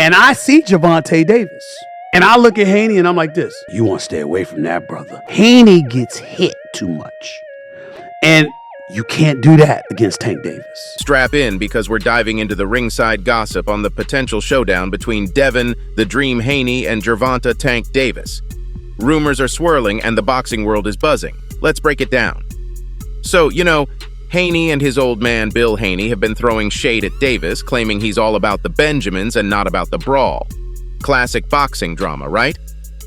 And I see Gervonta Davis. And I look at Haney and I'm like this. You want to stay away from that, brother. Haney gets hit too much. And you can't do that against Tank Davis. Strap in because we're diving into the ringside gossip on the potential showdown between Devin, the Dream Haney, and Gervonta Tank Davis. Rumors are swirling and the boxing world is buzzing. Let's break it down. So, Haney and his old man Bill Haney have been throwing shade at Davis, claiming he's all about the Benjamins and not about the brawl. Classic boxing drama, right?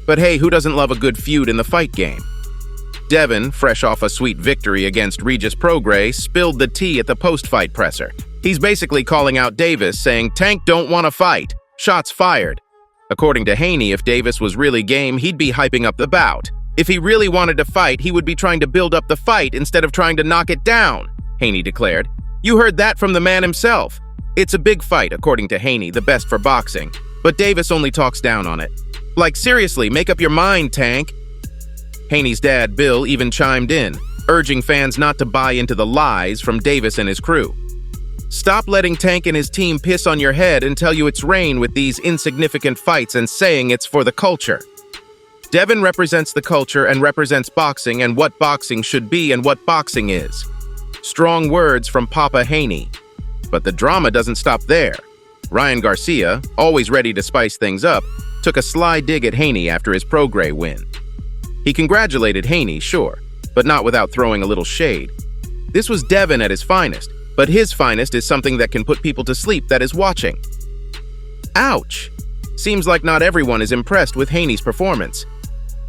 But hey, who doesn't love a good feud in the fight game? Devin, fresh off a sweet victory against Regis Prograis, spilled the tea at the post-fight presser. He's basically calling out Davis, saying, "Tank don't want to fight. Shots fired." According to Haney, if Davis was really game, he'd be hyping up the bout. If he really wanted to fight, he would be trying to build up the fight instead of trying to knock it down, Haney declared. You heard that from the man himself. It's a big fight, according to Haney, the best for boxing. But Davis only talks down on it. Like, seriously, make up your mind, Tank. Haney's dad, Bill, even chimed in, urging fans not to buy into the lies from Davis and his crew. Stop letting Tank and his team piss on your head and tell you it's rain with these insignificant fights and saying it's for the culture. Devin represents the culture and represents boxing and what boxing should be and what boxing is. Strong words from Papa Haney. But the drama doesn't stop there. Ryan Garcia, always ready to spice things up, took a sly dig at Haney after his Prograis win. He congratulated Haney, sure, but not without throwing a little shade. This was Devin at his finest, but his finest is something that can put people to sleep that is watching. Ouch! Seems like not everyone is impressed with Haney's performance.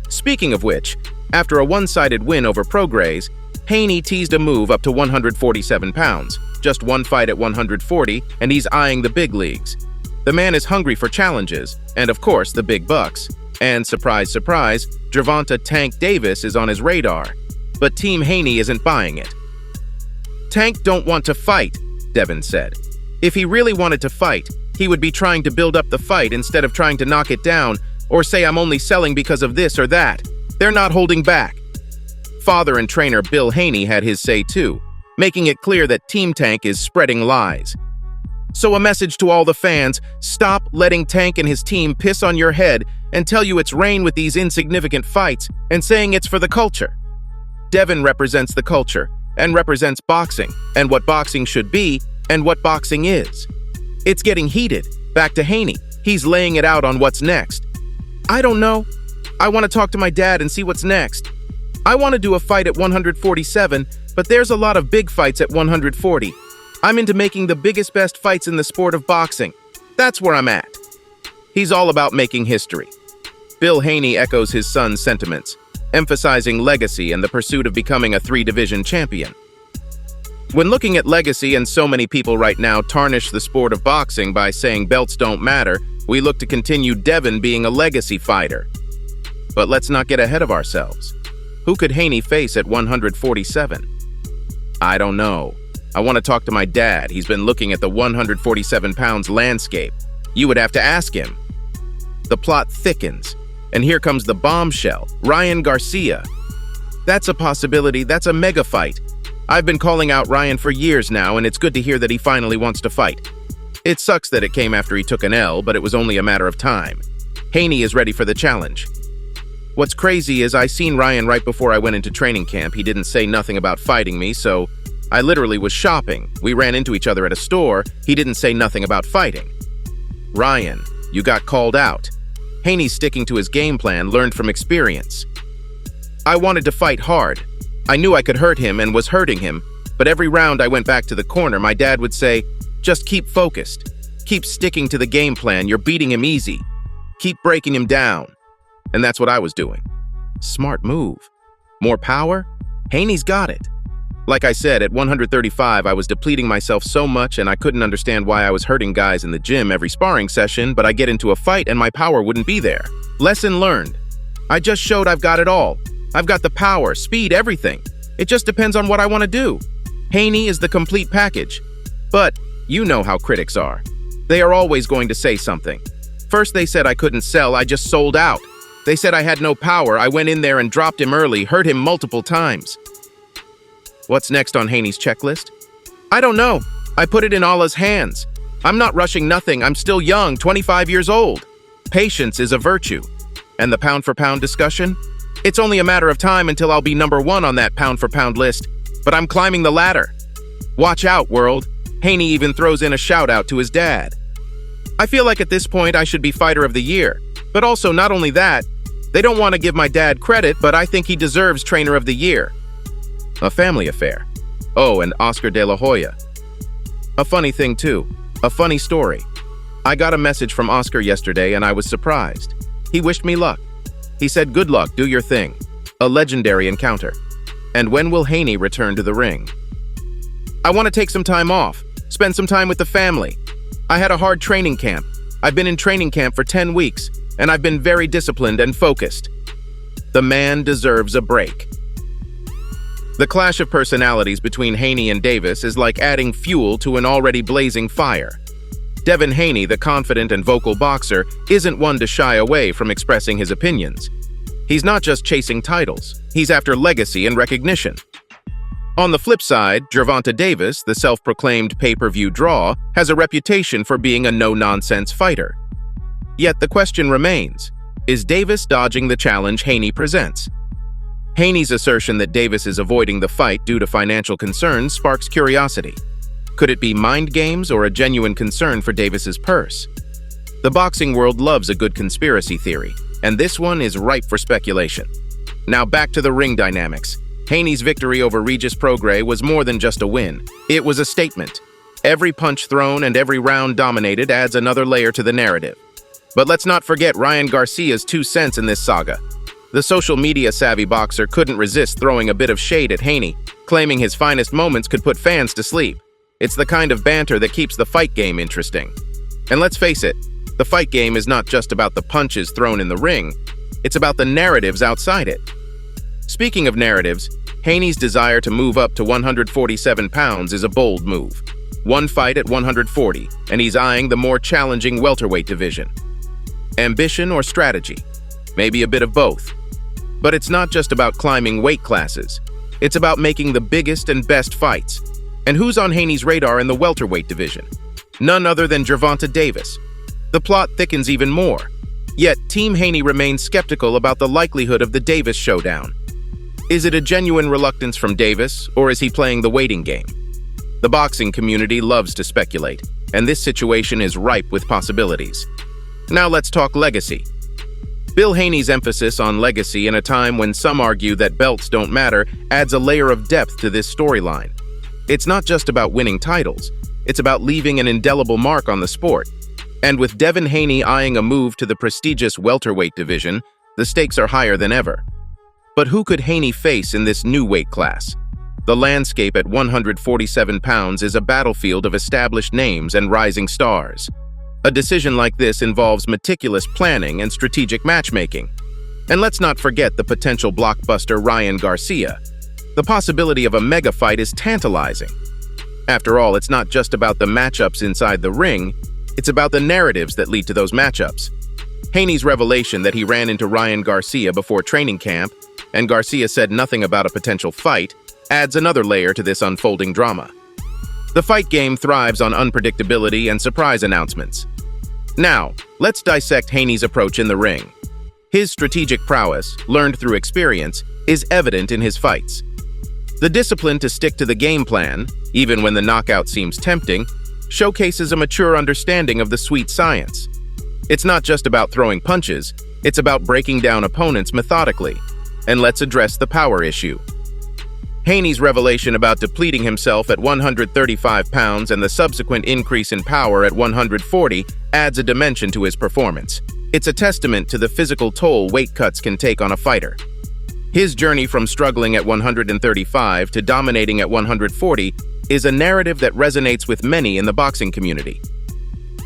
Speaking of which, after a one-sided win over Prograis, Haney teased a move up to 147 pounds, just one fight at 140, and he's eyeing the big leagues. The man is hungry for challenges, and of course, the big bucks. And surprise, surprise, Gervonta Tank Davis is on his radar. But Team Haney isn't buying it. Tank don't want to fight, Devin said. If he really wanted to fight, he would be trying to build up the fight instead of trying to knock it down or say I'm only selling because of this or that. They're not holding back. Father and trainer Bill Haney had his say too, making it clear that Team Tank is spreading lies. So a message to all the fans, stop letting Tank and his team piss on your head and tell you it's rain with these insignificant fights and saying it's for the culture. Devin represents the culture and represents boxing and what boxing should be and what boxing is. It's getting heated. Back to Haney. He's laying it out on what's next. I don't know. I want to talk to my dad and see what's next. I want to do a fight at 147, but there's a lot of big fights at 140. I'm into making the biggest, best fights in the sport of boxing. That's where I'm at. He's all about making history. Bill Haney echoes his son's sentiments, emphasizing legacy and the pursuit of becoming a three-division champion. When looking at legacy, and so many people right now tarnish the sport of boxing by saying belts don't matter, we look to continue Devin being a legacy fighter. But let's not get ahead of ourselves. Who could Haney face at 147? I don't know. I want to talk to my dad. He's been looking at the 147 pounds landscape. You would have to ask him. The plot thickens, and here comes the bombshell, Ryan Garcia. That's a possibility. That's a mega fight. I've been calling out Ryan for years now, and it's good to hear that he finally wants to fight. It sucks that it came after he took an L, but it was only a matter of time. Haney is ready for the challenge. What's crazy is I seen Ryan right before I went into training camp. He didn't say nothing about fighting me, so I literally was shopping. We ran into each other at a store. He didn't say nothing about fighting. Ryan, you got called out. Haney's sticking to his game plan, learned from experience. I wanted to fight hard. I knew I could hurt him and was hurting him, but every round I went back to the corner, my dad would say, just keep focused. Keep sticking to the game plan. You're beating him easy. Keep breaking him down. And that's what I was doing. Smart move. More power? Haney's got it. Like I said, at 135, I was depleting myself so much and I couldn't understand why I was hurting guys in the gym every sparring session, but I get into a fight and my power wouldn't be there. Lesson learned. I just showed I've got it all. I've got the power, speed, everything. It just depends on what I want to do. Haney is the complete package. But you know how critics are. They are always going to say something. First they said I couldn't sell, I just sold out. They said I had no power, I went in there and dropped him early, hurt him multiple times. What's next on Haney's checklist? I don't know. I put it in Allah's hands. I'm not rushing nothing. I'm still young, 25 years old. Patience is a virtue. And the pound-for-pound discussion? It's only a matter of time until I'll be #1 on that pound-for-pound list, but I'm climbing the ladder. Watch out, world. Haney even throws in a shout-out to his dad. I feel like at this point I should be Fighter of the Year, but also not only that, they don't want to give my dad credit, but I think he deserves Trainer of the Year. A family affair. Oh, and Oscar de la Hoya. A funny thing too. A funny story. I got a message from Oscar yesterday and I was surprised. He wished me luck. He said, "Good luck, do your thing." A legendary encounter. And when will Haney return to the ring? I want to take some time off, spend some time with the family. I had a hard training camp. I've been in training camp for 10 weeks, and I've been very disciplined and focused. The man deserves a break. The clash of personalities between Haney and Davis is like adding fuel to an already blazing fire. Devin Haney, the confident and vocal boxer, isn't one to shy away from expressing his opinions. He's not just chasing titles, he's after legacy and recognition. On the flip side, Gervonta Davis, the self-proclaimed pay-per-view draw, has a reputation for being a no-nonsense fighter. Yet the question remains, is Davis dodging the challenge Haney presents? Haney's assertion that Davis is avoiding the fight due to financial concerns sparks curiosity. Could it be mind games or a genuine concern for Davis's purse? The boxing world loves a good conspiracy theory, and this one is ripe for speculation. Now back to the ring dynamics. Haney's victory over Regis Prograis was more than just a win. It was a statement. Every punch thrown and every round dominated adds another layer to the narrative. But let's not forget Ryan Garcia's 2 cents in this saga. The social media-savvy boxer couldn't resist throwing a bit of shade at Haney, claiming his finest moments could put fans to sleep. It's the kind of banter that keeps the fight game interesting. And let's face it, the fight game is not just about the punches thrown in the ring, it's about the narratives outside it. Speaking of narratives, Haney's desire to move up to 147 pounds is a bold move. One fight at 140, and he's eyeing the more challenging welterweight division. Ambition or strategy? Maybe a bit of both. But it's not just about climbing weight classes. It's about making the biggest and best fights. And who's on Haney's radar in the welterweight division? None other than Gervonta Davis. The plot thickens even more. Yet, Team Haney remains skeptical about the likelihood of the Davis showdown. Is it a genuine reluctance from Davis, or is he playing the waiting game? The boxing community loves to speculate, and this situation is ripe with possibilities. Now let's talk legacy. Bill Haney's emphasis on legacy in a time when some argue that belts don't matter adds a layer of depth to this storyline. It's not just about winning titles, it's about leaving an indelible mark on the sport. And with Devin Haney eyeing a move to the prestigious welterweight division, the stakes are higher than ever. But who could Haney face in this new weight class? The landscape at 147 pounds is a battlefield of established names and rising stars. A decision like this involves meticulous planning and strategic matchmaking. And let's not forget the potential blockbuster Ryan Garcia. The possibility of a mega fight is tantalizing. After all, it's not just about the matchups inside the ring, it's about the narratives that lead to those matchups. Haney's revelation that he ran into Ryan Garcia before training camp, and Garcia said nothing about a potential fight, adds another layer to this unfolding drama. The fight game thrives on unpredictability and surprise announcements. Now, let's dissect Haney's approach in the ring. His strategic prowess, learned through experience, is evident in his fights. The discipline to stick to the game plan, even when the knockout seems tempting, showcases a mature understanding of the sweet science. It's not just about throwing punches, it's about breaking down opponents methodically. And let's address the power issue. Haney's revelation about depleting himself at 135 pounds and the subsequent increase in power at 140 adds a dimension to his performance. It's a testament to the physical toll weight cuts can take on a fighter. His journey from struggling at 135 to dominating at 140 is a narrative that resonates with many in the boxing community.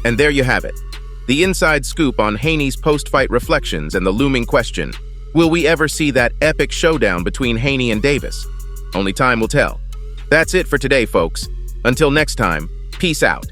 And there you have it, the inside scoop on Haney's post-fight reflections and the looming question, will we ever see that epic showdown between Haney and Davis? Only time will tell. That's it for today, folks. Until next time, peace out.